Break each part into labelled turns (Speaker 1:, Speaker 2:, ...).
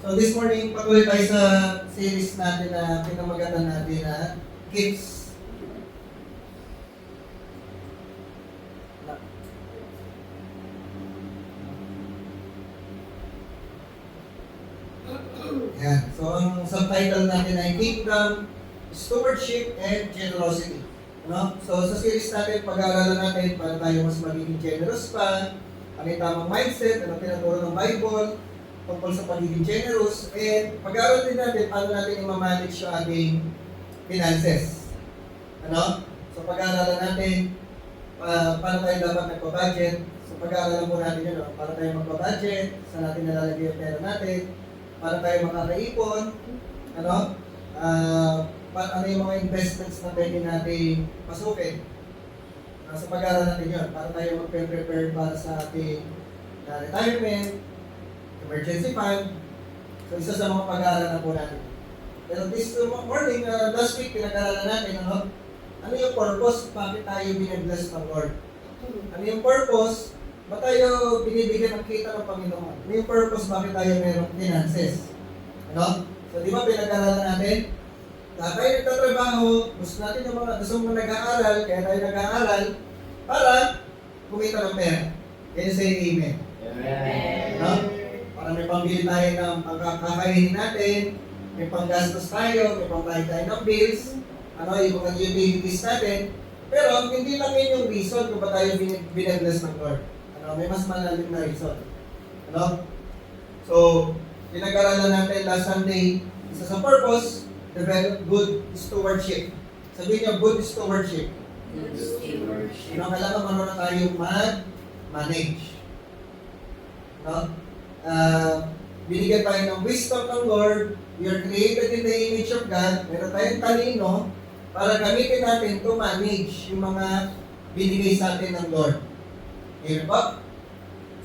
Speaker 1: So this morning, patuloy tayo sa series natin na pinamagatan natin na Gifts. Yan. So ang subtitle natin ay Kingdom, Stewardship, and Generosity. Ano? So sa series natin, pag-aaralan natin para tayo mas magiging generous pa, ano yung tamang mindset, ano tinaturo ng Bible, tungkol sa pagiging generous, and pag-aaral din natin paano natin i-manage yung ating finances. Ano? So pag-aaralan natin paano tayo dapat nagpa-budget. So pag-aaralan po natin yun, para tayo magpa-budget, saan natin nalalagay yung pera natin, para tayo makakaipon, ano? Ano yung mga investments na pwede natin pasukin. So pag-aaral natin yun, para tayo mag-prepare para sa ating retirement, emergency fund. So isa sa mga pag-aaral na po natin. Pero this morning, last week, pinag-aaralan natin, ano yung purpose, bakit tayo binibless ng Lord? Ano yung purpose, ba't tayo binibigyan ng kita ng Panginoon? Ano yung purpose, bakit tayo mayroong finances? Ano? So di ba pinag-aaralan natin? Tayo nagtatrabaho, gusto natin yung mga gusto mong nag-aaral, kaya tayo nag-aaral para kumita ng pera. Can you say amen?
Speaker 2: Amen.
Speaker 1: Ano? Para may pambili tayo ng pagkakainin natin, may panggastos tayo, may pambayad tayo ng bills, yung mga utilities natin. Pero hindi lang yun yung reason kung ba tayo binabless ng Lord. May mas malalim na reason. So, pinag-aralan natin last Sunday, isa sa purpose, develop good stewardship. Sabihin niyo, good stewardship.
Speaker 2: Good stewardship.
Speaker 1: Kailangan marunong tayo mag-manage. Binigyan tayo ng wisdom ng Lord. We are created in the image of God. Meron tayong talino para gamitin natin to manage yung mga binigay sa atin ng Lord. Hear ba?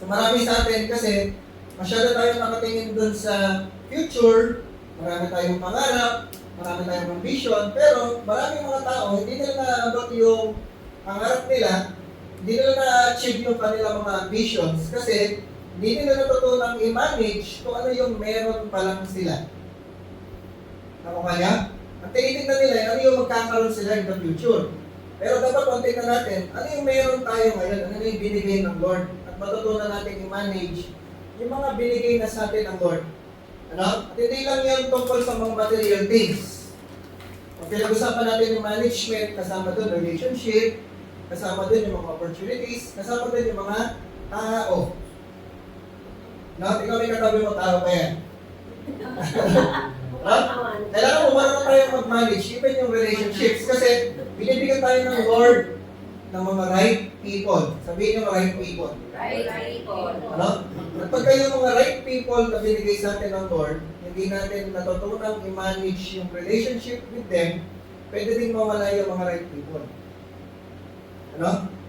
Speaker 1: So marami sa atin kasi masyado tayo nakatingin dun sa future, marami tayong pangarap, marami tayong ambition, pero maraming mga tao, hindi nila naabot yung pangarap nila, hindi nila na-achieve yung kanilang mga ambitions kasi hindi nila natutunang i-manage kung ano yung meron pa lang sila. Nakuha niya? Ang tinitignan nila, ano yung magkakaroon sila in the future. Pero dapat kung tingnan natin, ano yung meron tayo ngayon, ano yung binigay ng Lord, at matutunan natin i-manage yung mga binigay na sa atin ng Lord. At hindi lang yan tungkol sa mga material things. Kung pinag-usapan natin yung management, kasama doon relationship, kasama doon yung mga opportunities, kasama doon yung mga tao. Ikaw may katabi mo, tao pa yan. Kailangan mo marunong tayo mag-manage, even yung relationships. Kasi binibigyan tayo ng Lord ng mga right people. Sabihin yung right people.
Speaker 2: Right people.
Speaker 1: At pagka yung mga right people na binigay sa atin ng Lord, hindi natin natutunang i-manage yung relationship with them, pwede din mawala yung mga right people.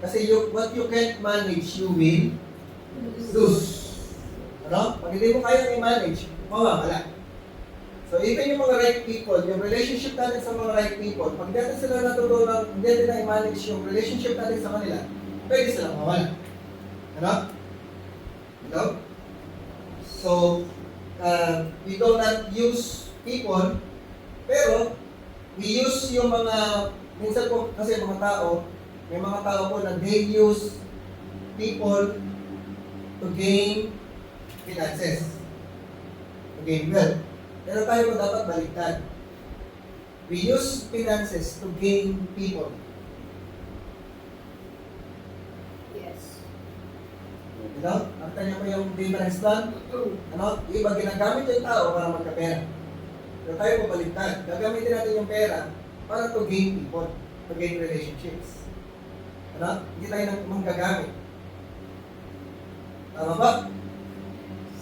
Speaker 1: Kasi what you can't manage, you will lose. Pag hindi mo kaya i-manage, mawawala. So even yung mga right people, yung relationship natin sa mga right people, pag natin sila natutunan, hindi natin na i-manage yung relationship natin sa kanila, pwede silang mawala. So, we do not use people, pero we use yung mga, minsan po kasi mga tao, may mga tao po na they use people to gain finances, to gain wealth. Pero tayo po dapat baliktad. We use finances to gain people.
Speaker 2: Yes.
Speaker 1: Nakita niyo po yung difference doon? Iba ginagamit yung tao para magkapera. Pero tayo po baliktad. Gagamitin natin yung pera para to gain people, to gain relationships. Hindi tayo nang manggagamit. Tama ba?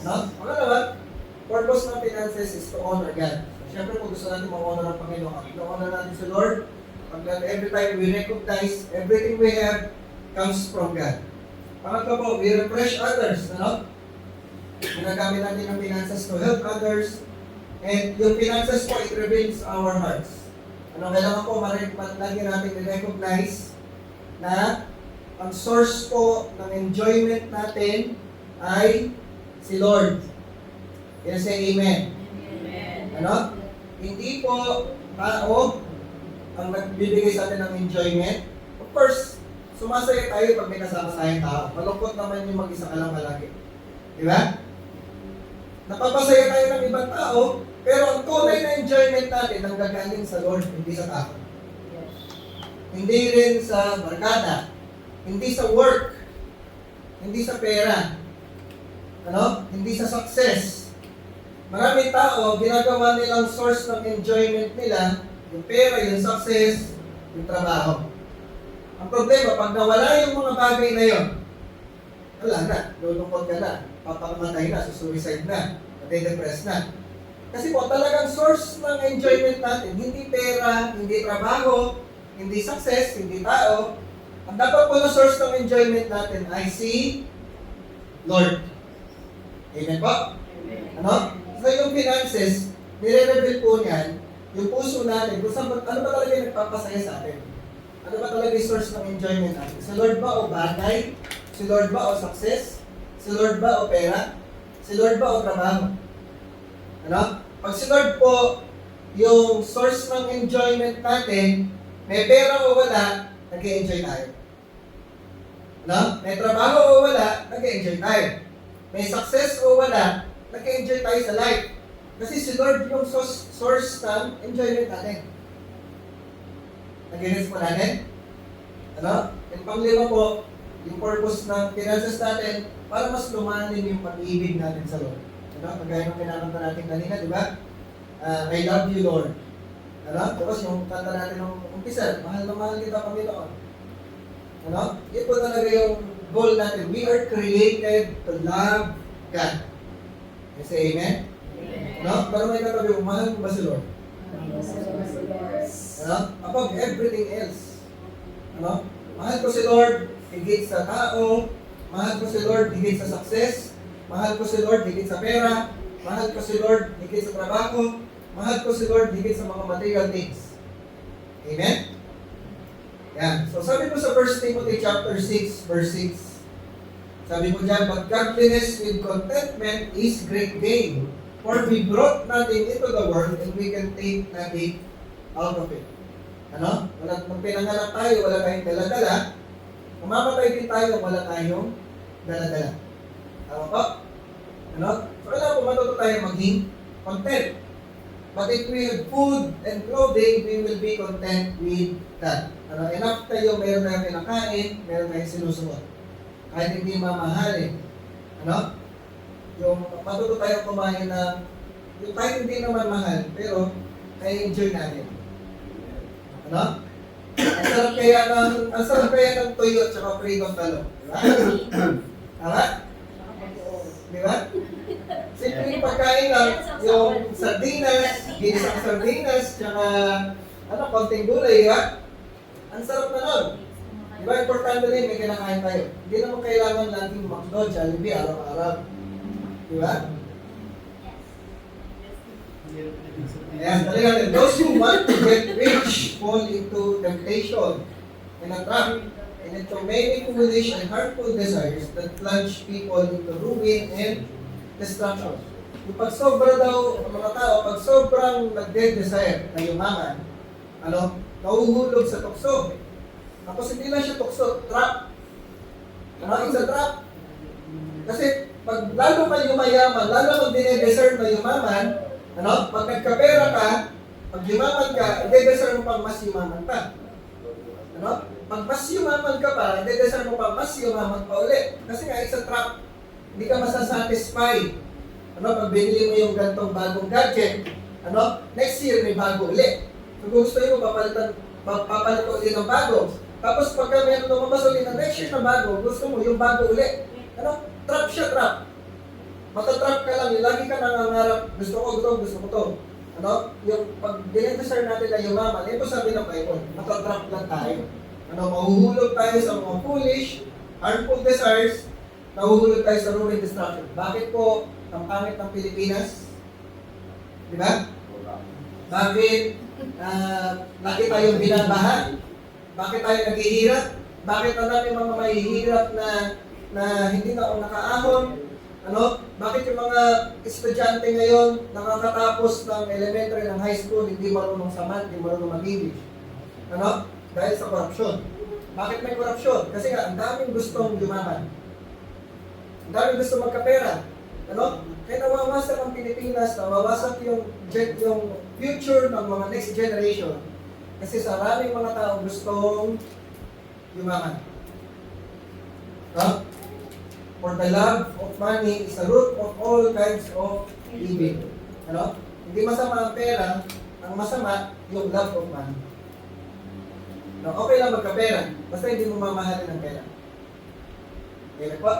Speaker 1: Pangalawa, purpose ng finances is to honor God. So, siyempre, kung gusto natin ma-honor ang Panginoon, ino-honor natin si Lord. Every time we recognize everything we have comes from God. Pangatlo po, we refresh others. Ginagamit natin ang finances to help others. And yung finances po, it reveals our hearts. Kailangan po, lagi natin i-recognize na ang source po ng enjoyment natin ay si Lord. Can you say amen?
Speaker 2: Amen.
Speaker 1: Ano? Hindi po tao ang nagbibigay sa atin ng enjoyment. Of course, sumasaya tayo pag may kasama tayong tao. Malungkot naman yung mag-isa ka lang palagi. Di ba? Napapasaya tayo ng ibang tao, pero ang tunay na enjoyment natin ang gagaling sa Lord, hindi sa tao.
Speaker 2: Yes.
Speaker 1: Hindi rin sa barkada, hindi sa work, hindi sa pera, ano? Hindi sa success. Maraming tao, ginagawa nilang source ng enjoyment nila, yung pera, yung success, yung trabaho. Ang problema, pag nawala yung mga bagay na yon, wala na, lulungkot ka na, papakamatay na, susuicide na, depressed na. Kasi po, talagang source ng enjoyment natin, hindi pera, hindi trabaho, hindi success, hindi tao. Ang dapat po na source ng enjoyment natin ay si Lord. Amen po?
Speaker 2: Amen.
Speaker 1: Ano? So yung finances, nire-reveal po niyan, yung puso natin, kung saan, ano ba talaga yung nagpapasaya sa atin? Ano ba talaga yung source ng enjoyment natin? Si Lord ba o bagay? Si Lord ba o success? Si Lord ba o pera? Si Lord ba o trabaho? Ano? Pag si Lord po, yung source ng enjoyment natin, may pera o wala, nag-enjoy tayo. Ano? May trabaho o wala, nag-enjoy tayo. May success o wala, nag-enjoy tayo sa life. Kasi si Lord yung source ng enjoyment natin. Nag-gets po natin? Ano? And panglima po, yung purpose ng finances natin, para mas lumanin yung pag-ibig natin sa Lord. Ano? Kagaya ng kinakanta natin kanina, di ba? I love you, Lord. Ano? Tapos yung kanta natin ng umpisa, mahal na mahal kita, Panginoon. Ano? Yun po talaga yung goal natin. We are created to love God. You say amen?
Speaker 2: Amen.
Speaker 1: Ano? Pero may katabi, mahal mo ba si Lord?
Speaker 2: Yes.
Speaker 1: Ano? Above everything else. Ano? Mahal ko si Lord, higit sa tao. Mahal ko si Lord, higit sa success. Mahal ko si Lord, higit sa pera. Mahal ko si Lord, higit sa trabaho. Mahal ko si Lord, higit sa mga material things. Amen? Yan. So sabi ko sa 1 Timothy chapter 6, verse 6. Sabi ko dyan, but godliness with contentment is great gain. For we brought nothing into the world and we can take nothing out of it. Ano? Nung pinanganak tayo, wala tayong dala-dala. Mamamatay din tayo, wala tayong dala-dala. Tama po? Ano? So kailangan po matuto tayo maging content. But if we have food and clothing, we will be content with that. Ano? Enough tayo, meron tayong kinakain, meron tayong sinusunod. Kahit hindi mamahalin. Ano? Yung matuto tayo kumain na yung kahit hindi naman mahal, pero na-enjoy natin. Ano? Ang sarap kaya ng tuyo at saka freedom talo. Diba? Tama? Diba? Simpleng pagkain lang, yung sardinas, ginisang sardinas, tsaka konting gulay, diba? Ang sarap na nun. Diba? Importante rin, may kinakain tayo. Hindi naman kailangan laging McDo, Jollibee, araw-araw. Diba? Ayan, talaga rin. Those who want to get rich fall into temptation and a trap and into many foolish and harmful desires that plunge people into ruin and destruction. Yung pag sobra daw, ang mga tao, pag sobrang nagde-desire na yumaman, nahuhulog sa tukso. Tapos hindi lang siya tukso, trap. It's a trap. Kasi pag lalo ka yumayaman, lalo kang dinedesire na yumaman, pag nagkapera ka, pag yumaman ka, i-desire mo pang mas yumaman pa. Pag mas yumaman ka pa, i-desire mo pang mas yumaman pa ulit. Kasi nga, it's a trap. Hindi ka masasatisfy. Pag binili mo yung gantong bagong gadget, next year may bago ulit. So kung gusto mo, papalit ko ulit ng bago. Tapos pagka meron lumabas ulit ng next year na bago, gusto mo yung bago ulit. Trap siya, trap. Matatrap ka lang, lagi ka nangangarap, gusto ko to. Yung pag dinedesire natin na yumaman, ito sabi ng Bible, matatrap lang tayo. Mahuhulog tayo sa mga foolish, harmful desires, nahuhulog tayo sa ruin destruction. Bakit po ang pangit ng Pilipinas? Di ba? Bakit lagi tayong binabaha? Bakit tayo naghihirap? Bakit ang dami mga mahihirap na hindi na nakaahon? Bakit yung mga estudyante ngayon nakakatapos ng elementary, ng high school, hindi marunong sa math, hindi marunong mag-English? Ano? Dahil sa korupsyon. Bakit may korupsyon? Kasi nga, ang daming gustong yumaman. Ang daming gustong magkapera. Ano? Kaya nawawasak ang Pilipinas, nawawasak yung future ng mga next generation. Kasi sa maraming mga tao gustong yumaman. No? For the love of money is the root of all kinds of evil. Ano? Hindi masama ang pera, ang masama yung love of money. No, okay lang magkapera, basta hindi mo mamahalin ang pera. Okay po?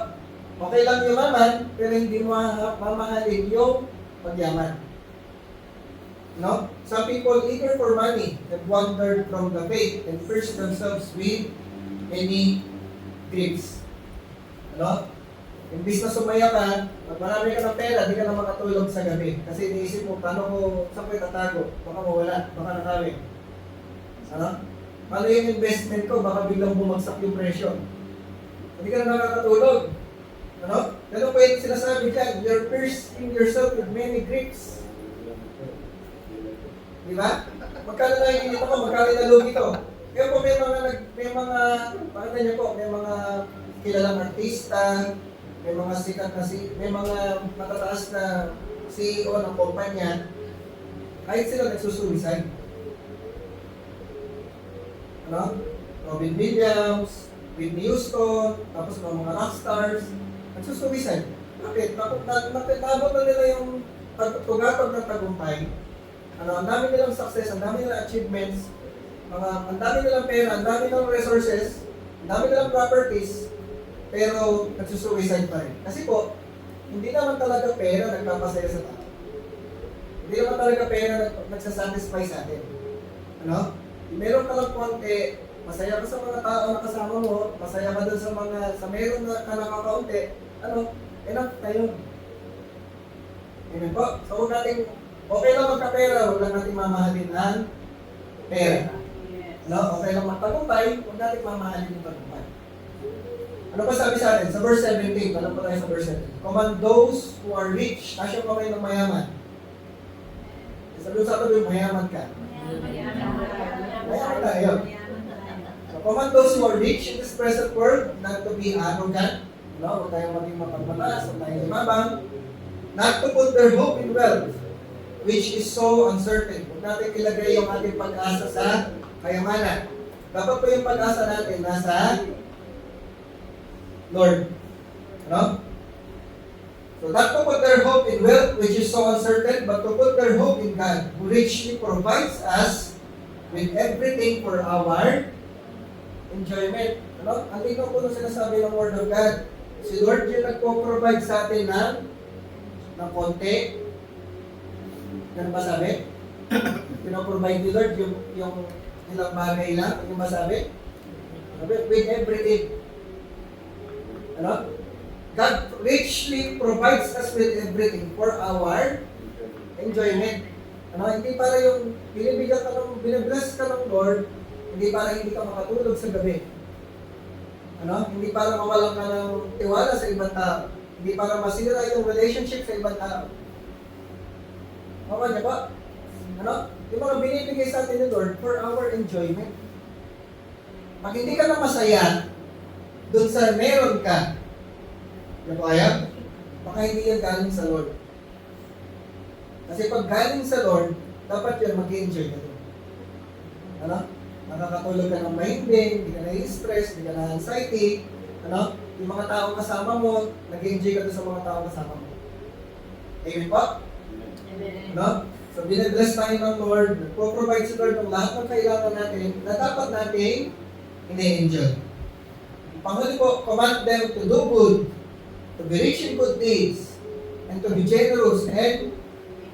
Speaker 1: Okay lang yumaman, pero hindi mo mamahalin yung pagyaman. No? Some people eager for money have wandered from the faith and pierced themselves with many griefs. Ano? Imbis na sumaya ka, pag marami ka ng pera, di ka na makatulog sa gabi. Kasi iniisip mo, paano ko, saan ko itatago? Baka mawala, baka nakawin. Ano? Paano yung investment ko? Baka biglang bumagsak yung presyo. Hindi ka na nakakatulog. Ano? Ganun pa yung sinasabi dyan, you're piercing yourself with many griefs. Di ba? Magkano na yung ko, magkano na lugi ko. Kaya po pakita niyo po, may mga kilalang artista, may mga sikat na may mga matataas na CEO ng kumpanya, kahit sila nagsusuicide. Ano? Robin Williams, Whitney Houston, tapos mga rockstars, nagsusuicide. Bakit? Natabot na nila yung tugatog ng tagumpay. Ano, ang dami nilang success, ang dami nilang achievements, ang dami nilang pera, ang dami nilang resources, ang dami nilang properties, pero nagsusuicide pa rin. Kasi po, hindi naman talaga pera nagpapasaya sa tao. Hindi naman talaga pera nagsasatisfy sa atin. Ano? Meron ka lang konti, masaya ka sa mga tao na kasama mo, masaya ka dun sa meron na ka nakakaunti, ano, enough na yun. Amen po. So, huwag natin, okay lang magkapera, huwag lang natin mamahalin ang pera. Ano? Okay lang magtagumpay, huwag natin mamahalin yung tagumpay. Ano pa sabi sa atin? Sa verse 17, alam po tayo sa verse 17. Command those who are rich, tasyo pa kayo ng mayaman. Sabi sa atin, mayaman ka. Mayaman tayo. So, command those who are rich in this present world, not to be arrogant, no? Huwag tayong maging mapagmataas, huwag tayong lumabang, not to put their hope in wealth, which is so uncertain. Huwag natin ilagay yung ating pag-asa sa kayamanan. Dapat po yung pag-asa natin nasa Lord. Ano? So not to put their hope in wealth, which is so uncertain, but to put their hope in God, who richly provides us with everything for our enjoyment. Ano? Ang lino po nung sinasabi ng Word of God, si Lord yung nagpo-provide sa atin ng konti. Ganun ba sabi? Pinaprovide ni Lord yung ilang bagay lang. Yung ba sabi? With everything. Ano? God richly provides us with everything for our enjoyment. Ano? Hindi para yung binibless ka ng Lord, hindi para hindi ka makatulog sa gabi. Ano? Hindi para mawalan ka ng tiwala sa ibang tao. Hindi para masira yung relationship sa ibang tao. Mawa niya ba? Ano? Yung mga binibigay sa atin ni Lord for our enjoyment. Pag hindi ka na masaya dun sa meron ka, na kaya, baka hindi yan galing sa Lord. Kasi pag galing sa Lord, dapat yun mag-enjoy ka doon. Ano? Nakakatulog ka ng mahimbing, hindi ka na-stress, hindi ka na-anxiety. Ano? Yung mga tao kasama mo, nag-enjoy ka doon sa mga tao kasama mo. Amen po?
Speaker 2: Amen.
Speaker 1: No? So, binabless tayo ng Lord, nagpo-provide si Lord ng lahat ng kailangan natin na dapat natin ine-enjoy. Panghuli po, command them to do good, to be rich in good deeds, and to be generous and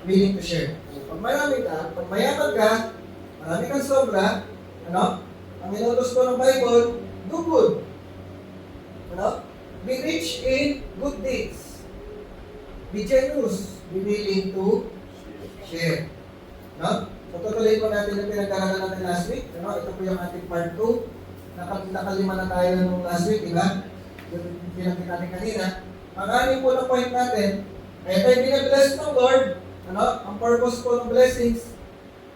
Speaker 1: willing to share. Pag marami ka, pag mayaman ka, marami kang sobra, ano? Ang inutos ko ng Bible, do good. Ano? Be rich in good deeds. Be generous. Be willing to share. No? So, tutuloy po natin yung pinag-aralan natin last week. Ano? Ito po yung ating part 2. Nakalima na tayo nung last week, di ba? Yung pinakita natin kanina. Ang anim po na point natin, Kaya tayo binabless ng Lord, ang purpose po ng blessings,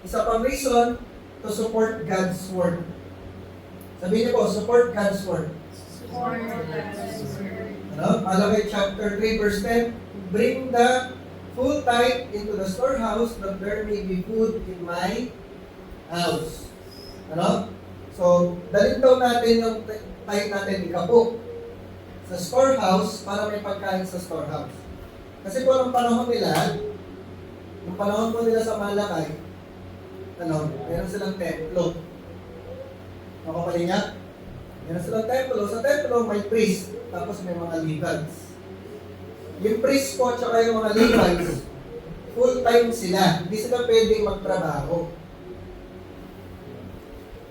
Speaker 1: isa pang reason, to support God's Word. Sabihin niyo po, support God's Word.
Speaker 2: Support God's word.
Speaker 1: Malakay chapter 3 verse 10, bring the full tithe into the storehouse that there may be food in my house. So, dalhin daw natin yung tithe natin ikapo sa storehouse para may pagkain sa storehouse. Kasi po nung panahon po nila sa Malakay, meron silang templo. Nakapali niya? Meron silang templo. Sa templo may priest, tapos may mga Levites. Yung priest po at saka yung mga Levites, full-time sila. Hindi sila pwedeng magtrabaho.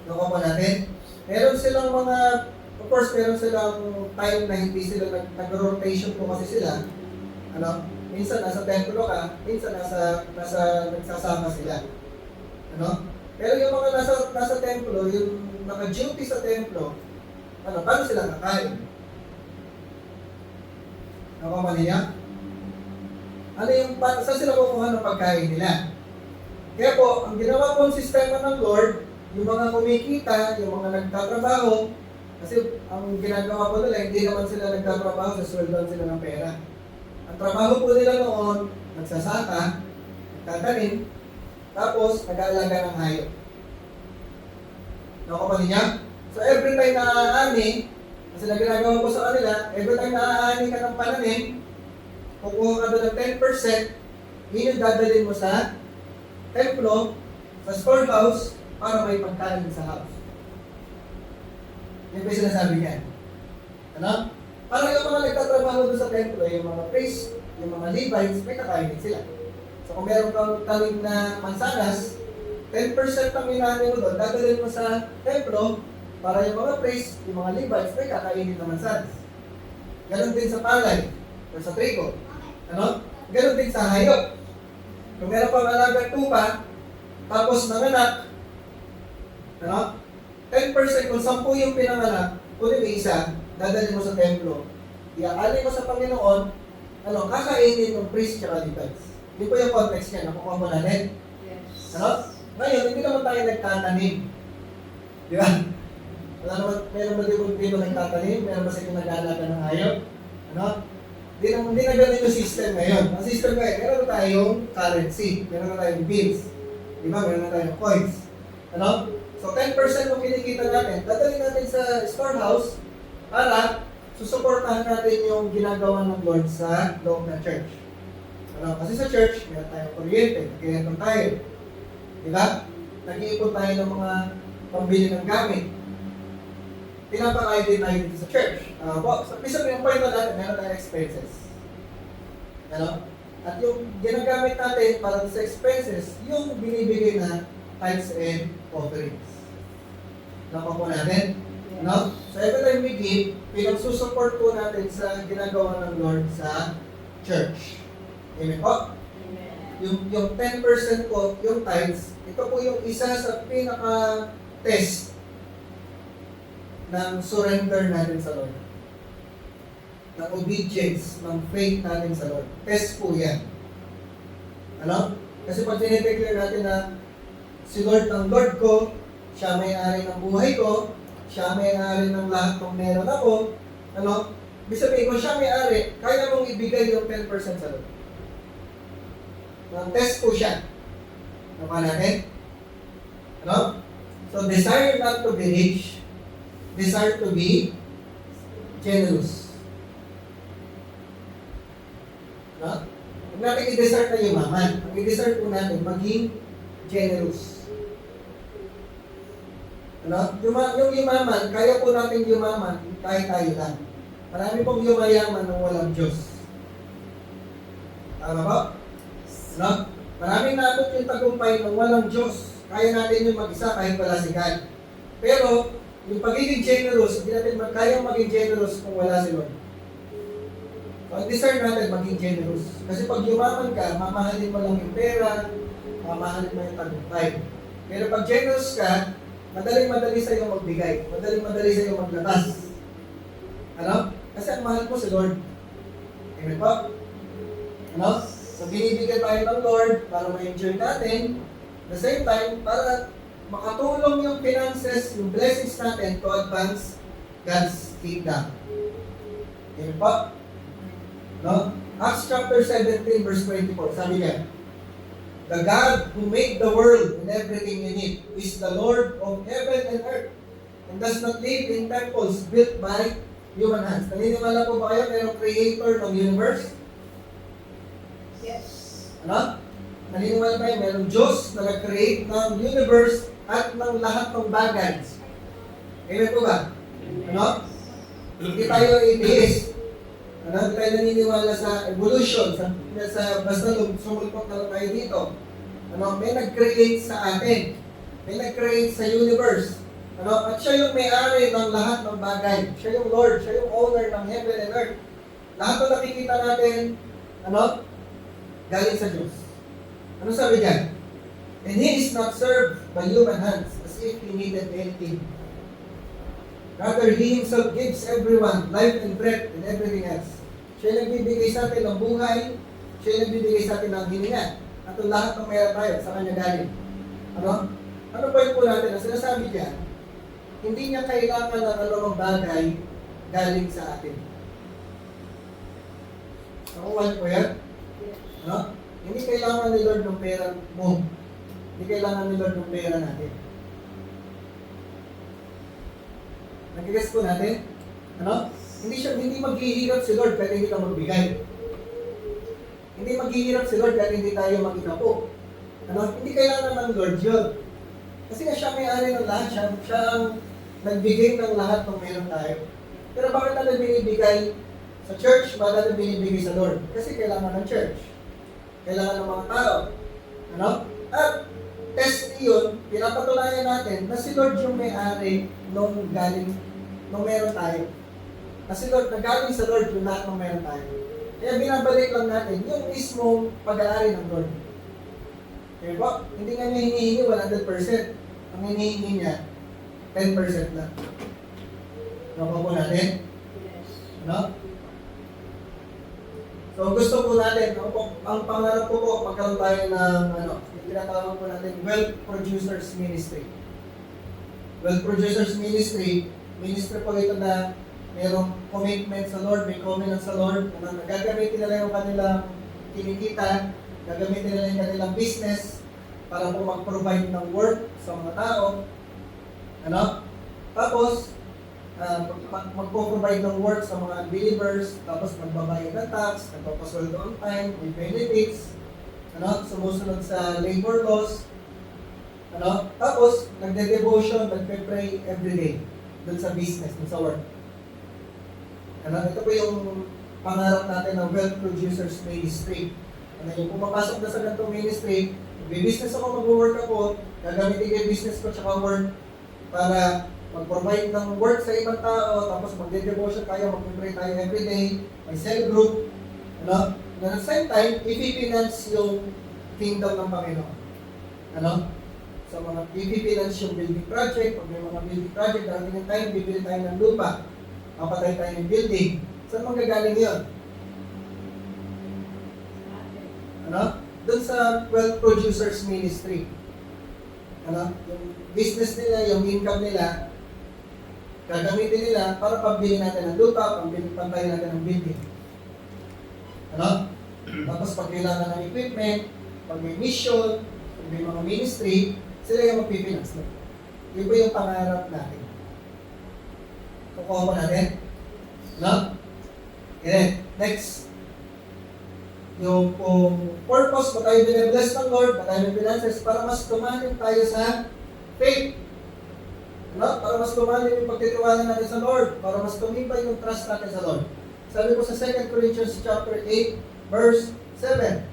Speaker 1: Nakuha pa natin? Meron silang of course, meron silang time na hindi sila nag-rotation po kasi sila. Minsan nasa templo ka, minsan nagsasama sila. Pero yung mga nasa templo, yung naka-duty sa templo, paano sila kakain? Nakuha niya? Saan sila kukuha ng pagkain nila? Kaya po, ang ginawa pong sistema ng Lord, yung mga kumikita, yung mga nagtatrabaho, kasi ang ginagawa po nila, hindi naman sila nagtatrabaho, sa sweldoan sila ng pera. Ang trabaho po nila noon, nagsasaka, nagtatanim, tapos nag-aalaga ng hayop. Nakuha niya? So every time na aani, kasi na ginagawa ko sa kanila, every time na aani ka ng pananim, kukuha ka doon ng 10%, yun yung dadalhin mo sa templo, sa storehouse, para may pagkain sa house. Yan ba yung sinasabi niya? Para yung mga nagtatrabaho doon sa templo, yung mga priests, yung mga Levites, may kakainin sila. So kung meron kang tanim na mansanas, 10% ang inaani mo doon, dadalhin mo sa templo, para yung mga priests, yung mga Levites, may kakainin na mansanas. Ganon din sa palay, o sa trigo. Ganon din sa hayop. Kung meron pang alagang tupa, tapos nanganak, 10% kung 10 yung pinanganak, kunin mo isa, dadalhin mo sa templo, iaali mo sa Panginoon, kakainin ng priest at Levites. Yun po yung context niya, nakukuha mo natin.
Speaker 2: Yes.
Speaker 1: Ngayon, hindi naman tayo nagtatanim. Di ba? Meron ba di ba nagtatanim? Meron ba sa nag-aalaga ng hayop? Hindi na ganun yung system ngayon. Ang system ngayon, meron na tayong currency, meron na tayong bills, di ba? Meron na tayong coins. So 10% ng kinikita natin, dadalhin natin sa storehouse para susuportahan natin yung ginagawa ng Lord sa loob ng church. Kasi sa church, meron tayong kuryente, nag-iipon tayo. Di ba? Nag-iipon tayo ng mga pambili ng gamit. Pinapakain din tayo dito sa church. Sa yung point na natin, meron tayong expenses. At yung ginagamit natin para sa expenses, yung binibigay na tithes and offerings. Nakuha po natin? So every time we give, pinagsusupport po natin sa ginagawa ng Lord sa church. Amen po?
Speaker 2: Amen.
Speaker 1: Yung 10% po, yung tithes, ito po yung isa sa pinaka-test ng surrender natin sa Lord. Ng obedience, ng faith natin sa Lord. Test po yan. Kasi pag tiniteclare natin na si Lord ang Lord ko, siya may-ari ng buhay ko, siya may-ari ng lahat ng meron ako, ibig sabihin, kung siya may-ari, kaya mong ibigay yung 10% sa Lord. Test po siya. Nakuha natin? So, desire not to be rich, desire to be generous. Huwag natin i-desire na yumaman. Ang i-desire po natin, maging generous. Yung yumaman, kaya po natin yumaman kahit tayo lang. Marami pong yumayaman ng walang Diyos. Tama ba? Maraming naabot yung tagumpay ng walang Diyos. Kaya natin yung mag-isa kahit wala si God. Pero, yung pagiging generous, hindi natin kayang maging generous kung wala si Lord. So, ang desire natin maging generous. Kasi pag yumaman ka, mamahalin mo lang yung pera, mamahalin mo yung tagumpay. Pero pag generous ka, madaling-madali sa'yo magbigay. Madaling-madali sa'yo maglabas. Kasi ang mahal mo si Lord. Amen po? Ano? So, binibigyan tayo ng Lord para ma-enjoy natin. At the same time, para makatulong yung finances, yung blessings natin to advance God's kingdom. Okay po? No? Acts chapter 17 verse 24, sabi niya, "The God who made the world and everything in it is the Lord of heaven and earth and does not live in temples built by human hands." Naniniwala po ba kayo mayroong creator ng universe?
Speaker 2: Yes.
Speaker 1: Ano? Naniniwala tayo mayroong Diyos na nag-create ng universe at ng lahat ng bagay. Amen po ba? Ano? Hindi tayo atheist. Ano? Hindi tayo naniniwala sa evolution, sa basta sumulpot na lang tayo dito. Ano? May nag-create sa atin. May nag-create sa universe. Ano? At siya yung may-ari ng lahat ng bagay. Siya yung Lord, siya yung owner ng heaven and earth. Lahat ng nakikita natin, ano? Galing sa Diyos. Ano sabi diyan? "And He is not served by human hands as if He needed anything. Rather, He Himself gives everyone life and breath and everything else." Siya yung nagbibigay sa atin ng buhay, siya yung nagbibigay sa atin ng hininga. At ang lahat ng meron tayo, sa Kanya galing. Ano? Ano ba yung po natin? Ang sinasabi diyan, hindi niya kailangan ng anumang bagay galing sa atin. Nakuha niyo po yan? No? Hindi kailangan ni Lord ng pera mo. Hindi kailangan ni Lord ng pera natin. Nag-guess po natin? Ano? Hindi maghihirap si Lord kahit hindi ka magbigay. Hindi maghihirap si Lord kahit hindi tayo mag-inapo. Ano? Hindi kailangan ng Lord yun. Kasi nga siya may-ari ng lahat. Siya ang nagbigay ng lahat ng meron tayo. Pero bakit natin binibigay sa church? Bakit natin binibigay sa Lord? Kasi kailangan ng church. Kailangan ng mga tao. Ano? At test yun, pinapatunayan natin na si Lord yung may-ari nung meron tayo. Na si Lord, nagaling sa Lord yung lahat ng meron tayo. Kaya binabalik lang natin yung mismong pag-aari ng Lord. Okay po? Hindi nga niya hinihingi 100%. Ang hinihingi niya, 10% lang. Nakuha po natin? Ano? So gusto po natin, ang pangarap ko po, magkaroon tayo ng yung tinatawag po natin, Wealth Producers Ministry. Wealth Producers Ministry po ito na mayroong commitment sa Lord, may covenant sa Lord, na gagamitin nila yung kanilang kinikita, gagamitin nila yung kanilang business para po mag-provide ng work sa mga tao. Ano? Tapos, magpo-provide ng work sa mga believers, tapos magbabayad ng tax, nagpapasweldo on time, may benefits, sumusunod sa labor laws, tapos nagde-devotion, nagpe-pray every day dun sa business, dun sa work. Ito po yung pangarap natin ng Wealth Producers Ministry. Yung pumapasok na sa ganitong ministry, business ako, mag-work ako, gagamitin yung business ko tsaka work para mag-provide ng work sa ibang tao, tapos mag-devotion tayo, mag-pray tayo everyday, may cell group, at the same time, i-finance yung kingdom ng Panginoon. So mga i-finance yung building project, pag may mga building project, darating yung time, bibili tayo ng lupa, mapatay tayo ng building. Saan manggagaling yun? Doon sa Wealth Producers Ministry. Yung business nila, yung income nila, gagamitin nila para pambili natin ng lupa, pantay natin ng building. Tapos pag kailangan ng equipment, pag may mission, pag may mga ministry, sila yung magpipinance na. Yun po yung pangarap natin. Kukuha po natin. Next. Yung purpose, ba tayo binabless ng Lord, ba tayo finances, para mas tumanin tayo sa faith. Para mas tumanin yung pagtitiwala natin sa Lord, para mas tumibay yung trust natin sa Lord. Sabi ko sa 2 Corinthians chapter 8, verse 7.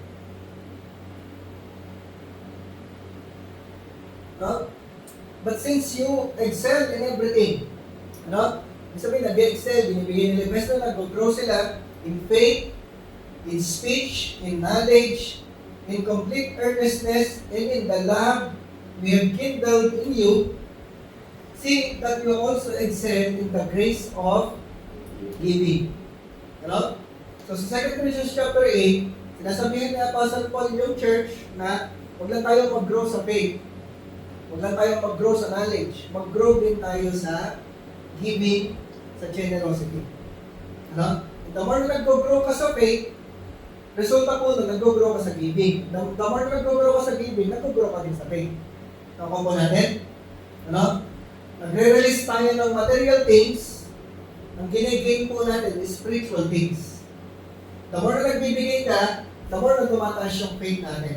Speaker 1: But since you excel in everything, ibig sabihin, nag-excel, binibigay nila yung best na nag-grow sila in faith, in speech, in knowledge, in complete earnestness, and in the love we have kindled in you, see that you also excel in the grace of giving. So sa 2 Corinthians chapter 8, Sinasabihin ni Apostle Paul yung church na huwag lang tayo mag-grow sa faith. Huwag lang tayo mag-grow sa knowledge. Mag-grow din tayo sa giving, sa generosity. Ano? The more na nag-grow ka sa faith, resulta po na nag-grow ka sa giving. The more na nag-grow ka sa giving, nag-grow ka din sa faith. Nakuha po natin? Ano? Nagre-release tayo ng material things, ang gine-gain po natin is spiritual things. The more na nagbibigay ka, the more na tumataas yung faith natin.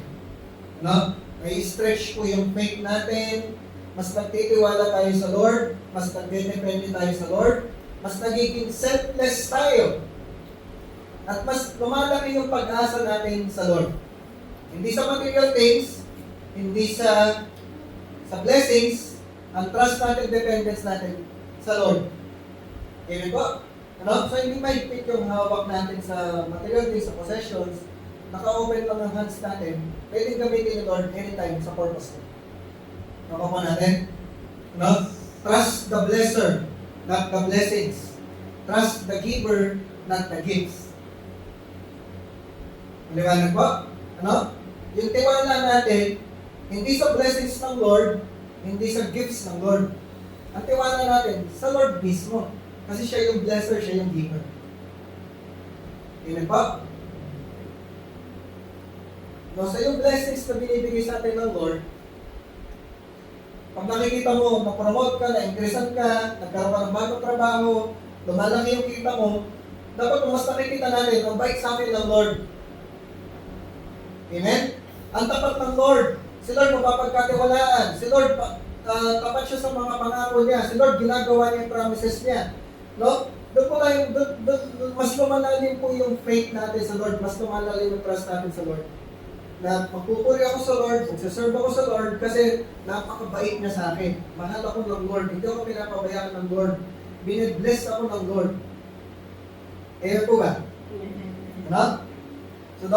Speaker 1: No? May stretch po yung faith natin, mas nagtitiwala tayo sa Lord, mas nagdedepende tayo sa Lord, mas nagiging selfless tayo, at mas lumalaki yung pag-asa natin sa Lord. Hindi sa material things, hindi sa blessings, ang trust natin, dependence natin sa Lord. Amen po? Ano? So hindi mahigpit yung hawak natin sa material things, sa possessions, naka-open lang ang hands natin, pwedeng gamitin ni Lord anytime sa purpose ko. Naka po natin? No? Trust the blesser, not the blessings. Trust the giver, not the gifts. Maliwanag po? Ano? Yung tiwala natin, hindi sa blessings ng Lord, hindi sa gifts ng Lord. Ang tiwala natin sa Lord mismo. Kasi siya yung blesser, siya yung giver. Amen po? No, sa yung blessings na binibigay sa atin ng Lord, pag nakikita mo, na-promote ka, na-increasean ka, nagkaroon ka ng bagong trabaho, lumalaki yung kita mo, dapat mas nakikita natin, ang bait sa akin ng Lord. Amen? Ang tapat ng Lord. Si Lord mapapagkatiwalaan. Si Lord, tapat siya sa mga pangako niya. Si Lord, ginagawa niya yung promises niya. No? Doon po tayo, mas lumalalim po yung faith natin sa Lord, mas lumalalim yung trust natin sa Lord. Na magpupuri ako sa Lord, magsaserve ako sa Lord, kasi napakabait niya sa akin. Mahal ako ng Lord, hindi ako pinapabayaan ng Lord. Binibless ako ng Lord. Eh po ba? Ano? So,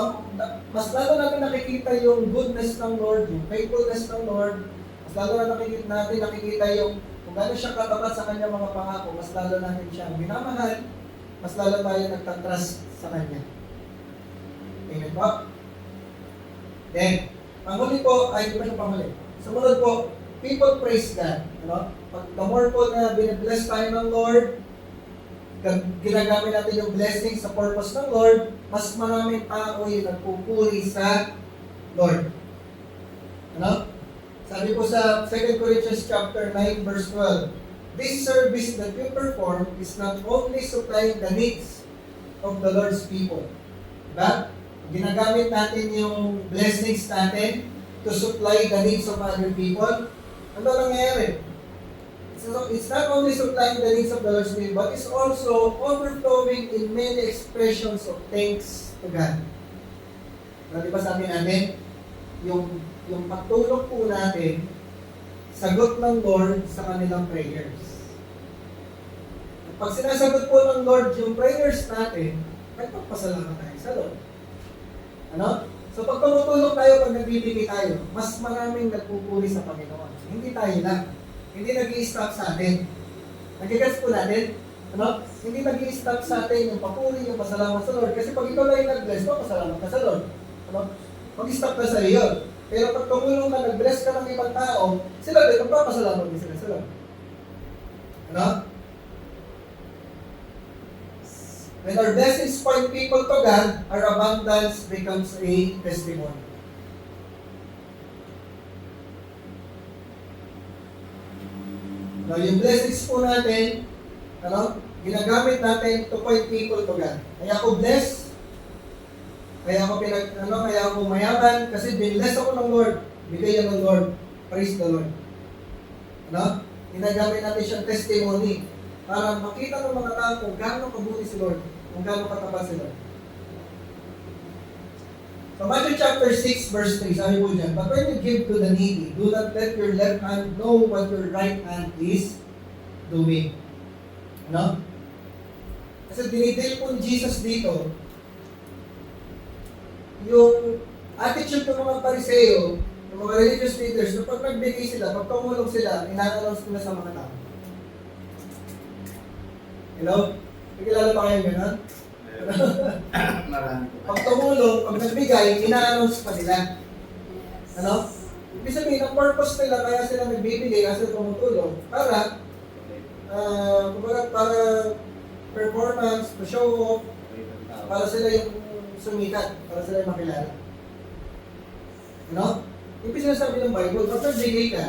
Speaker 1: mas lalo natin nakikita yung goodness ng Lord, yung faithfulness ng Lord, mas lalo natin nakikita yung kung gano'n siya katapat sa kanyang mga pangako, mas lalo natin siyang minamahal, mas lalo tayo nagtatrust sa kanya. Amen po? Then, panghuli po, ay hindi pa siya panghuli. Sumunod po, people praise God. Ano? Pag the more po na binibless tayo ng Lord, ginagamit natin yung blessing sa purpose ng Lord, mas maraming tao yung nagpupuri sa Lord. Ano? Sabi po sa 2 Corinthians chapter 9 verse 12, this service that you perform is not only supplying the needs of the Lord's people, but ginagamit natin yung blessings natin to supply the needs of other people. Ano nangyayari? It's not only supplying the needs of the Lord's people, but it's also overflowing in many expressions of thanks to God. Di ba sabi natin, yung pagtulog po natin, sagot ng Lord sa kanilang prayers. Pag sinasagot po ng Lord yung prayers natin, nagpapasalamat tayo sa Lord. Ano? So pag tumutulog tayo, pag nagbibigay tayo, mas maraming nagpupuri sa Panginoon. Hindi tayo lang. Hindi nag-i-stop sa atin. Nagigets po natin? Ano? Hindi nag-i-stop sa atin yung papuri, yung pasalamat sa Lord. Kasi pag ikaw lang yung nag-bless, pasalamat ka sa Lord. Ano? Mag-stop ka sa iyo. Pero pag tumulong ka, nag-bless ka ng ibang tao, sila din, magpapasalamat din sila sa Lord. Ano? When our blessings point people to God, our abundance becomes a testimony. Now, yung blessings po natin, ano, ginagamit natin to point people to God. Kaya ako bless, kaya ako mayaman, kasi binless ako ng Lord, bigay yan ng Lord, praise the Lord. Ano? Ginagamit natin siyang testimony para makita ng mga tao kung gaano kabuti si Lord, kung gaano katapat si Lord. So Matthew chapter 6 verse 3, sabi po dyan, but when you give to the needy, do not let your left hand know what your right hand is doing. Ano? Kasi dinidil po ni Jesus dito, yung attitude ng mga Pariseo, ng mga religious leaders, na pag nagbigay sila, pag tumulong sila, ina-announce nila sa mga tao. Hello? Nakilala pa kayo gano'n?
Speaker 3: Marami po.
Speaker 1: Pag tumulong, pag nagbigay, ina-announce pa nila.
Speaker 2: Yes.
Speaker 1: Ano? Ibig sabihin, ang purpose nila kaya sila nagbibigay, kaya sila tumutulong, para, kumbaga, para performance, to show off, para sila yung sumikat, para sila yung makilala. Ano? Yung sinasabi ng Bible, pag nagbigay ka,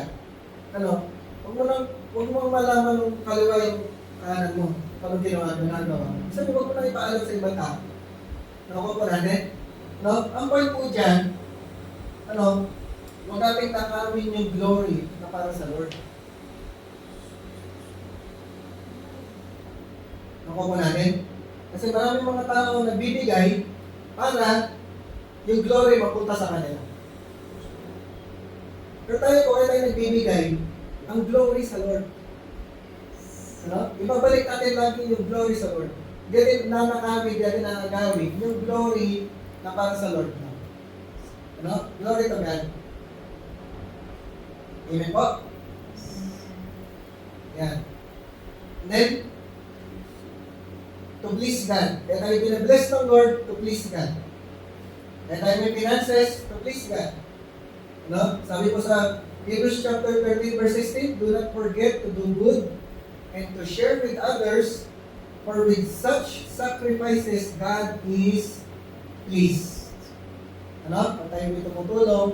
Speaker 1: ano, huwag mo malaman ng kaliwa yung kanan mo, pag ginagawa. Sabi, huwag mo na ipaalam sa ibang tao. Nakuha po natin? No? Ang point po dyan, ano, huwag natin nakawin yung glory na para sa Lord. Nakuha po natin? Kasi maraming mga tao nagbibigay para yung glory mapunta sa kanila. Pero tayo po, kaya tayo nagbibigay, ang glory sa Lord. Ano? Ibabalik natin lagi yung glory sa Lord. Hindi natin nanakawin, hindi natin nakagawin. Yung glory na para sa Lord. Ano? Glory to God. Amen po? Yan. And then, to please God. Kaya tayo binabless ng Lord to please God. Kaya tayo may finances to please God. No? Sabi po sa Hebrews chapter 13 verse 16, do not forget to do good and to share with others, for with such sacrifices God is pleased. Ano? Pag tayo may tumutulong,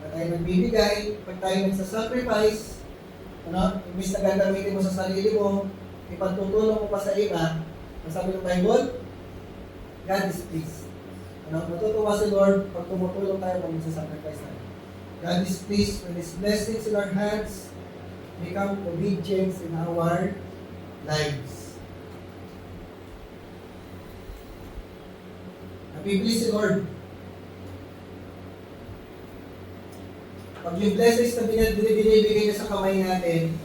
Speaker 1: pag tayo nagbibigay, pag tayo nagsasacrifice, ano? Imbis na gagamitin mo sa sarili mo, ipagtutulong mo pa sa iba, ang sabi ng Bible, God is pleased. Ano? Matutuwa si Lord pag tumutulong tayo pag nagsasacrifice tayo. God is pleased when His blessings in our hands become obedience in our lives. Napiplease si Lord. Pag yung blessings na binibigay niya sa kamay natin,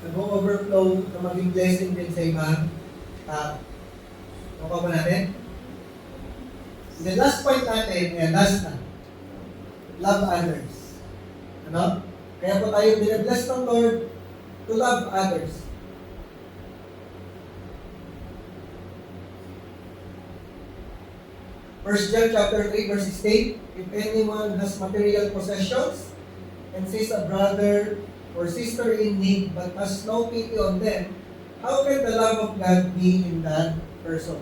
Speaker 1: nag-overflow na maging blessing din sa ibang tao. Nakuha ba natin? The last point natin, last na. Love others. Ano? Kaya po tayo binabless ng Lord to love others. First John chapter 3 verse 16, if anyone has material possessions and sees a brother or sister in need but has no pity on them, how can the love of God be in that person?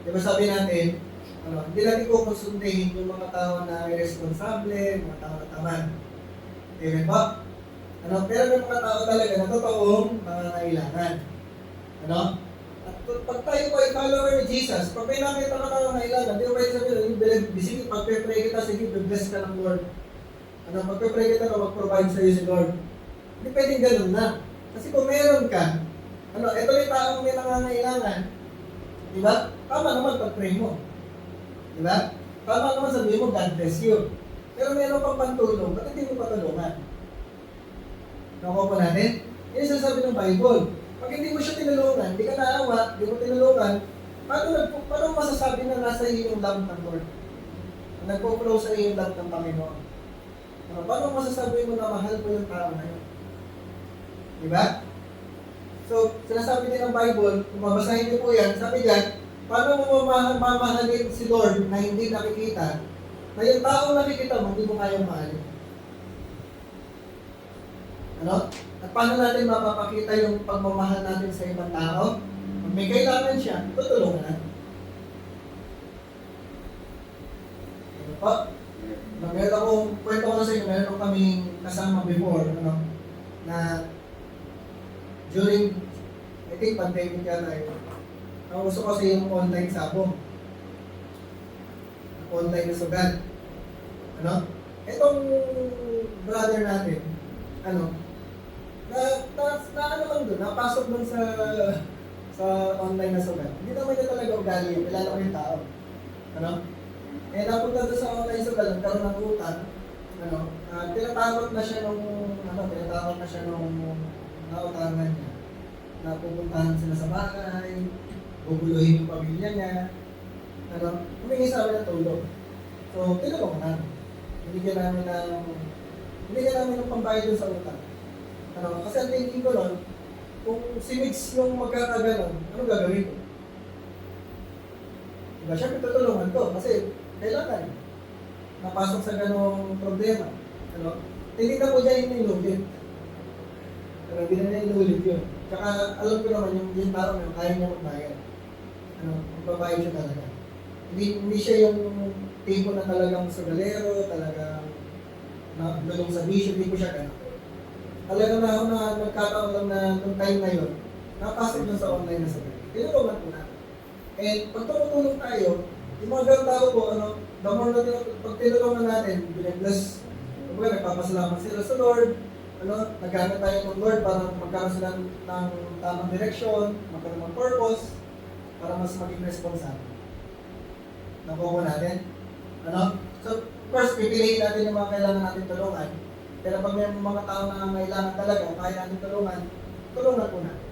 Speaker 1: Diba sabi natin, hindi natin kukonsundihin yung mga tao na irresponsable, mga tao na tamad. Amen po? Pero may mga tao talaga na totoong nangangailangan. At pag tayo po ay follower ni Jesus, pag may nakita ka nangangailangan, di ba pwede sabihin, sige, pag-pray kita, sige, bless ka ng Lord. Pag-pray kita na mag-provide sa iyo si Lord. Hindi pwedeng ganun na. Kasi kung meron ka, ito yung taong may nangangailangan, di ba? Tama naman pag-pray mo. Di ba? Tama naman sabihin mo, God bless you. Pero meron pang pantulong, ba't hindi mo patulungan? Nakuha po natin? Yan yung sasabi ng Bible. Pag hindi mo siya tinulungan, hindi ka naawa, hindi mo tinulungan, paano masasabi na nasa iyo yung love ng Lord? Nagpo-flow sa iyo yung love ng Panginoon. Paano masasabi mo na mahal mo yung tao na yun? Diba? So, sinasabi din ng Bible, kung mabasahin niyo po yan, sabi diyan, paano mo mamahalin si Lord na hindi nakikita, na yung taong nakikita mo, hindi mo kayang mahalin? At paano natin mapapakita yung pagmamahal natin sa ibang tao? Kung may kailangan siya, tutulungan natin. Ano po? Meron akong, kwento ko na sa inyo, meron kaming kasama before, na during, I think pandemic yata yun, ang gusto kasi yung online sabong. Online na sugal. Itong brother natin, na lang doon, napasok doon sa online na sugal. Hindi naman niya talaga ugali, kilala ko yung tao. Napunta doon sa online sugal, nagkaroon ng utang, tinatakot na siya nung nautangan niya. Napupuntahan sila sa bahay, guguluhin yung pamilya niya, humingi sa amin ng tulong. So, tinulong namin. Binigyan namin ng pambayad dun sa utang. Kasi ang thinking ko nun, kung si Mix yung magkakaganon, anong gagawin ko? Diba? Siyempre, tutulungan ko kasi kailangan napasok sa ganong problema. Ano? Hindi na po dyan inulit. Pero hindi na niya inulit yun. Tsaka alam ko naman yung tao na kaya niya magbayad. Ano, magbabayad siya talaga. Hindi siya yung tipo na talagang sagalero, talagang lulong sa bisyo, hindi ko siya gano'n. Talagang na nagkataon lang na nung time na yun, napasok dun sa online na sabi. Tinulungan ko na. And pag tumutulong tayo, yung mga ganong tao po, the more na pag tinulungan natin, bless, nagpapasalamat sila sa Lord, naghanap tayo ng Lord para magkaroon sila ng tamang direksyon, magkaroon ng purpose, para mas maging responsable. Nakuha natin? So, of course, pipiliin natin yung mga kailangan natin tulungan. Pero pag may mga tao na kailangan talaga, o kaya natin tulungan po natin.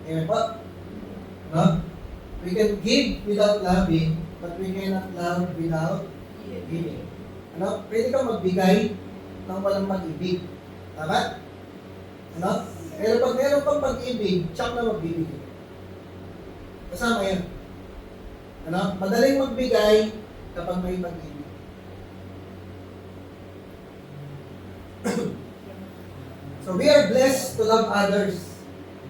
Speaker 1: Amen po? We can give without loving, but we cannot love without giving. Pwede kang magbigay ng walang pag-ibig. Tama? Pero pag meron kang pag-ibig, tsak na magbibigay. Kasama yan. Madaling magbigay kapag may pag-ibig. So we are blessed to love others.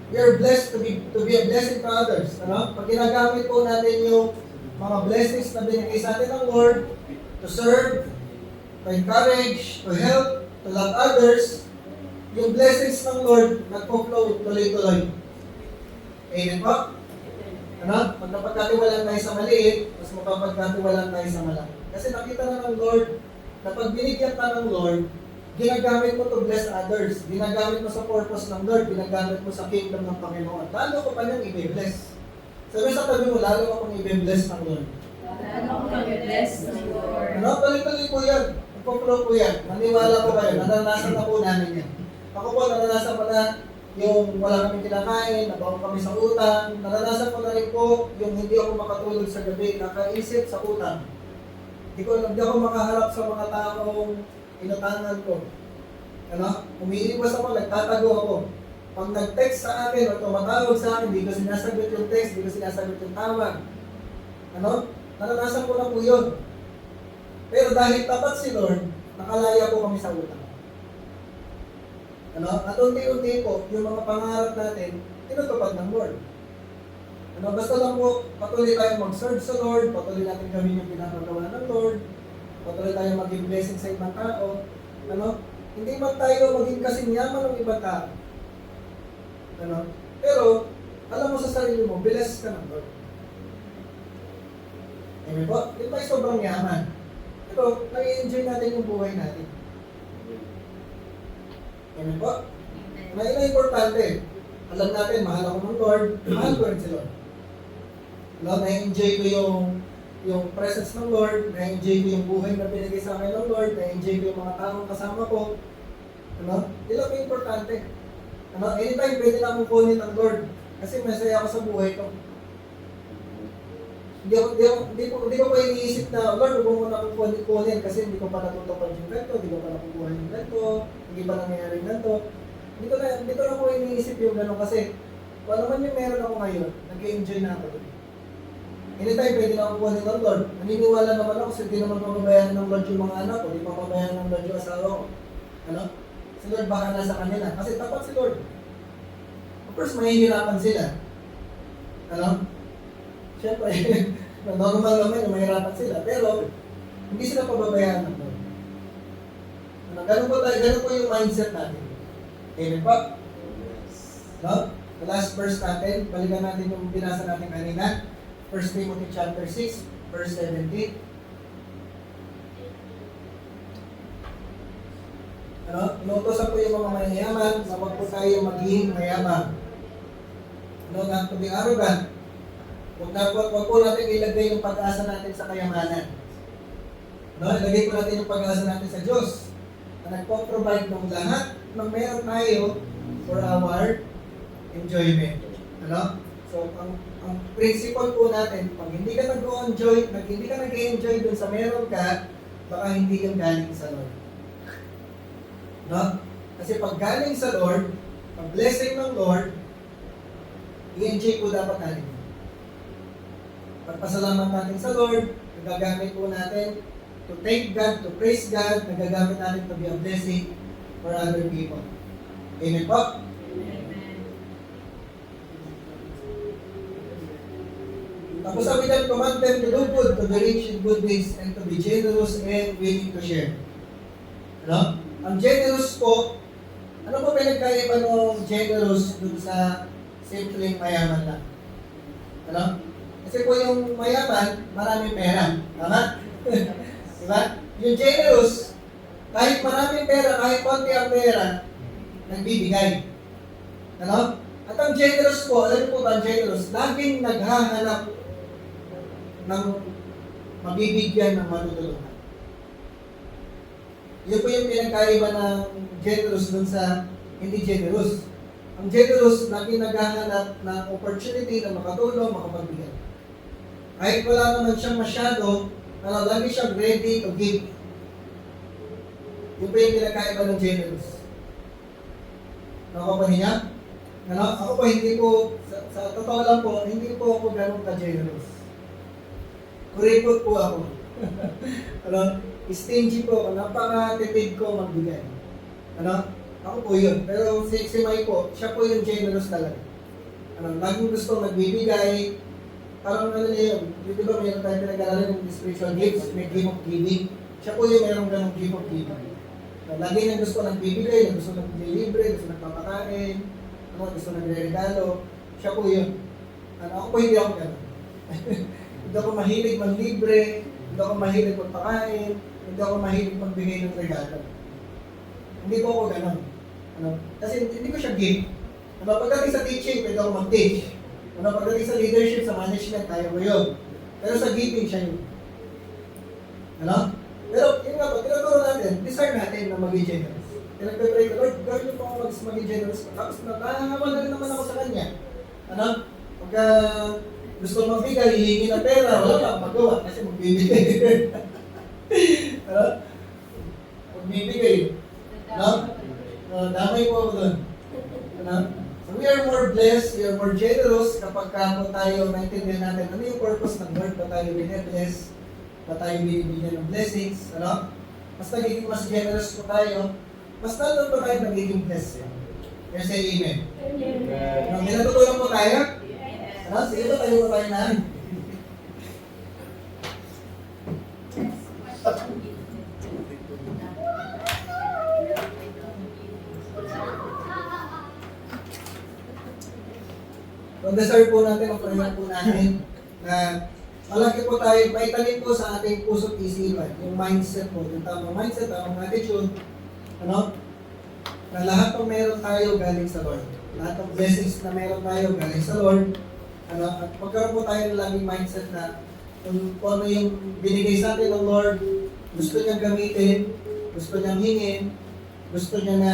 Speaker 1: We are blessed to be a blessing to others. Pag ginagamit po natin yung mga blessings na binigay sa atin ng Lord, to serve, to encourage, to help, to love others, yung blessings ng Lord nagpo-flow tuloy-tuloy. Amen po? Pag napagkatiwalaan tayo sa maliit, mas mapapagkatiwalaan tayo sa malaki. Kasi nakita na ng Lord, na pag binigyan ka ng Lord, ginagamit mo to bless others. Ginagamit mo sa purpose ng Lord. Ginagamit mo sa kingdom ng Panginoon. Lalo ko pa niyang i-bless. Sabi sa tabi mo, lalo akong i-bless ng Lord.
Speaker 2: Lalo akong i-bless ng Lord.
Speaker 1: Tuloy-tuloy po yan. Nagpo-flow po yan. Maniwala po kayo. Naranasan na po namin yan. Ako po, naranasan ko na yung wala kaming kinakain, nabaon kami sa utang. Naranasan ko na rin po yung hindi ako makatulog sa gabi, nakaisip sa utang. Hindi ako makaharap sa mga taong inutangan ko. Umiiwas ako, nagtatago ako. Pag nag-text sa akin o tumatawag sa akin, hindi ko sinasagot yung text, hindi ko sinasagot yung tawag. Naranasan ko na po yun. Pero dahil tapat si Lord, nakalaya po kami sa utang. At unti-unti po, yung mga pangarap natin, tinutupad ng Lord. Basta lang po, patuloy tayong mag-serve sa Lord, patuloy natin gawin yung pinapagawa ng Lord, patuloy tayong maging blessing sa ibang tao. Hindi man tayo maging kasing yaman ng ibang tao. Pero, alam mo sa sarili mo, blessed ka ng Lord. Amen po? Hindi tayo sobrang yaman. Ito, nag-i-enjoy natin yung buhay natin. Amen po? Na importante. Alam natin, mahal ako ng Lord, mahal ko rin si Lord. Na-enjoy ko yung presence ng Lord, na-enjoy ko yung buhay na binigay sa akin ng Lord, na-enjoy ko yung mga taong kasama ko. Ilang yung importante. Anytime pwede na akong kunin ng Lord, kasi masaya ako sa buhay ko. Hindi ko pa iniisip na, Lord, huwag mo muna akong kunin kasi hindi ko pa natutupad yung ganito, hindi ko pa nakukuha yung ganito, hindi pa nangyayari yung ganito. Hindi ko na po iniisip yung gano'n kasi kung ano man yung meron ako ngayon, nag-enjoy na ako doon. Anytime pwede na ako kunin ng Lord. Naniniwala naman ako kasi hindi naman papabayaan ng Lord yung mga anak ko, hindi papabayaan ng Lord yung asawa ko. Si Lord baka nasa kanila. Kasi tapat si Lord. Of course, mahihirapan sila. Siyempre, normal naman yung mahirapan sila. Pero, hindi sila pababayaan ng Lord. Ganun po yung mindset natin. Amen po? The last verse natin, balikan natin yung binasa natin kanina. 1 Timothy chapter 6, verse 17. Inuutosan po yung mga mayayaman na huwag po tayo maging mayaman. Not to be arrogant. Huwag po natin ilagay yung pag-asa natin sa kayamanan. Ilagay po natin yung pag-asa natin sa Diyos na nagpo-provide ng lahat ng meron tayo for our enjoyment. So, ang principle po natin, pag hindi ka nag-enjoy dun sa meron ka, baka hindi yung galing sa Lord. Kasi pag galing sa Lord, pag blessing ng Lord, i-enjoy po dapat natin. pagpasalamat natin sa Lord, nagagamit po natin to thank God, to praise God, nagagamit natin to be a blessing for other people. Amen po? Tapos sabi dyan, command them to do good, to be rich in good deeds, and to be generous and willing to share. Ano? Ang generous po, ano po pinagkaiba ng generous dun sa simpleng mayaman lang? Ano? Kasi po yung mayaman, maraming pera. Tama? Diba? Yung generous, kahit maraming pera, kahit konti ang pera, nagbibigay. Ano? At ang generous po, alam po ba ang generous? Laging naghahanap ng mabibigyan ng matutulungan. Yun po yung pinagkaiba ng generous dun sa hindi generous. Ang generous, laging naghahanap ng opportunity na makatulong, makapagbigay. Kahit wala naman siyang masyado, lagi siyang ready to give. Yun po yung pinagkaiba ng generous. Nakapanin niya? Ano? Ako po, hindi po, sa totoo lang po, hindi po ako ganun ka-generous. Kuripot po ako. Ano? Stingy po ako. Napaka-tipid ko magbigay. Ano? Ako po yun. Pero si May po, siya po yung generous talaga. Ano? Laging gusto magbibigay. Parang ano niya yun. Di ba mayroon tayo pinag-aralan ng spiritual gifts, may gift of giving. Siya po yung mayroong ganong gift of giving. Lagi niya gusto nagbibigay, gusto nagbibigay, gusto nagpapakain, gusto nagre-regalo. Siya po yun. Ako po hindi ako gano'n. Hindi ako mahilig manlibre, hindi ako mahilig magpakain, hindi ako mahilig magbigay ng regalo. Hindi po ako gano'n. Kasi hindi ko siya gift. Pagdating sa teaching, pwede ako mag-teach. Pagdating sa leadership, sa management, kaya ko yun. Pero sa giving, siya yun. Pero yun nga po, tinuturo natin, desire natin na maging generous. Pinagpipray ko, Lord, gawin niyo po ako maging generous. Tapos nahahawa na rin naman ako sa Kanya. Pagka gusto magbigay, hihingi ng pera, wala pa magawa kasi magbibigay. Magbibigay. Damay po ako doon. So we are more blessed, we are more generous kapag po tayo naintindihan natin ano yung purpose ng Lord, ba tayo bine-bless, ba tayo binibigyan ng blessings, mas nagiging mas generous po tayo, mas lalo pa tayo nagiging blessed. Kaya say amen. May natutunan po tayo? Sige ba tayo pa tayo na? So, desire po natin, ang prayer po natin na malaki po tayo, maitanim po sa ating puso't isipan, yung mindset po, yung tamang mindset, tamang attitude, na lahat ng meron tayo galing sa Lord. Lahat ng blessings na meron tayo galing sa Lord, at magkaroon po tayo ng laging mindset na kung ano yung binigay sa atin ng Lord, gusto niyang gamitin, gusto niyang hingin, gusto niya na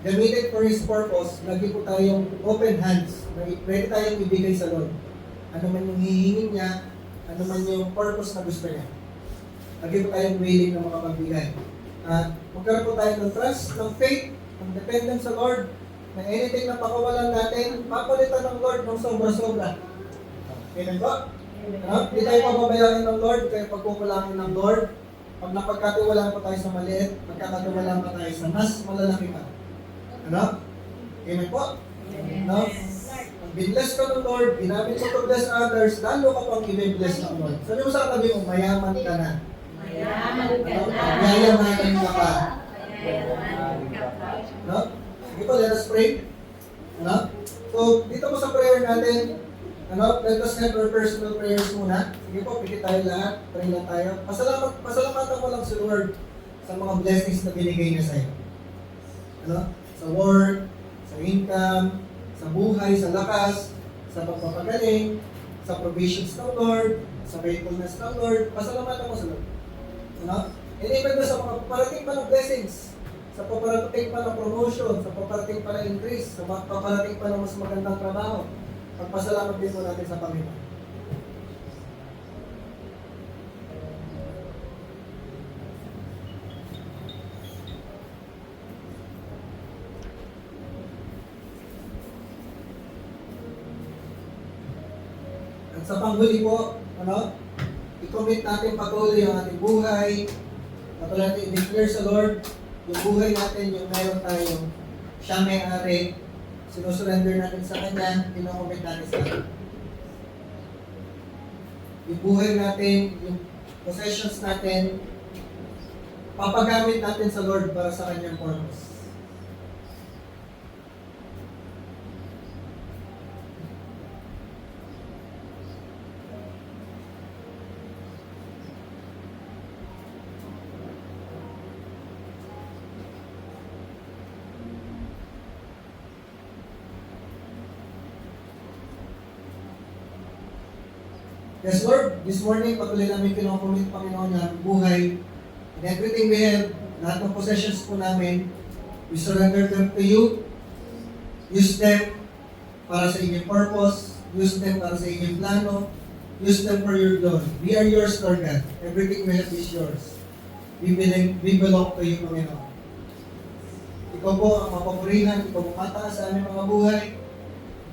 Speaker 1: gamitin for His purpose, lagi po tayong open hands, ready tayong ibigay sa Lord. Ano man yung hihingin niya, ano man yung purpose na gusto niya. Lagi po tayong willing na makapagbigay. Magkaroon po tayo ng trust, ng faith, ng dependence sa Lord, na anything na pakawalan natin, papalitan ng Lord ng sobra-sobra. Amen po? Hindi tayo pababayaan ng Lord, kaya pagkukulangin ng Lord, pag napagkatiwalaan pa tayo sa maliit, pagkakatiwalaan pa tayo sa mas malalaki pa. Amen po? Pag binbless ka ng Lord, ginamit mo to bless others, lalo ka pang i-bless ng Lord. Sabi mo sa katabi mo, mayaman ka na.
Speaker 2: Mayaman ka na.
Speaker 1: Yayamanin ka pa. Sige po, let us pray. So, dito po sa prayer natin, let us have our personal prayers muna. Sige po, pikit tayo lahat, pray lang tayo. Pasalamatan mo lang si Lord sa mga blessings na binigay niya sa'yo. Sa work, sa income, sa buhay, sa lakas, sa pagpapagaling, sa provisions ng Lord, sa faithfulness ng Lord. Pasalamatan mo sa Lord. And sa mga paparating pa ng blessings, sa paparating pa ng promotion, sa paparating pa ng increase, sa paparating pa ng mas magandang trabaho. Pagpasalamat din po natin sa Panginoon. At sa panghuli po, I-commit natin patuloy yung ating buhay. Patuloy natin i-declare sa Lord yung buhay natin, yung meron tayong siya may-ari. Sinusurrender natin sa Kanya, pinocommit natin sa Kanya. Yung buhay natin, yung possessions natin, papagamit natin sa Lord para sa Kanyang purpose. Yes, Lord, this morning, patuloy namin kinocommit, Panginoon, na buhay. And everything we have, lahat ng possessions po namin, we surrender them to you. Use them para sa inyong purpose. Use them para sa inyong plano. Use them for your glory. We are yours, Lord God. Everything we have is yours. We belong to you, Panginoon. Ikaw po ang mapapurihan, ikaw po mataas sa aming mga buhay.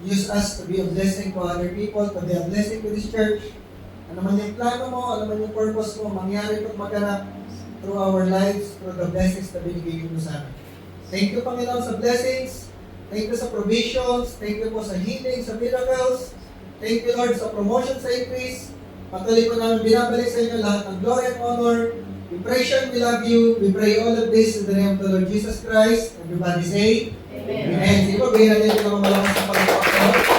Speaker 1: Use us to be a blessing to other people, to be a blessing to this church. Ano man yung plano mo, ano man yung purpose mo, mangyari ito't magganap through our lives, through the blessings na binigay mo sa amin. Thank you, Panginoon, sa blessings. Thank you sa provisions. Thank you po sa healing, sa miracles. Thank you, Lord, sa promotion, sa increase. Patuloy po namin binabalik sa inyo lahat ng glory and honor. We praise you and we love you. We pray all of this in the name of the Lord Jesus Christ. Everybody say, Amen. Sige po, bigyan natin yung mga malakas sa Panginoon.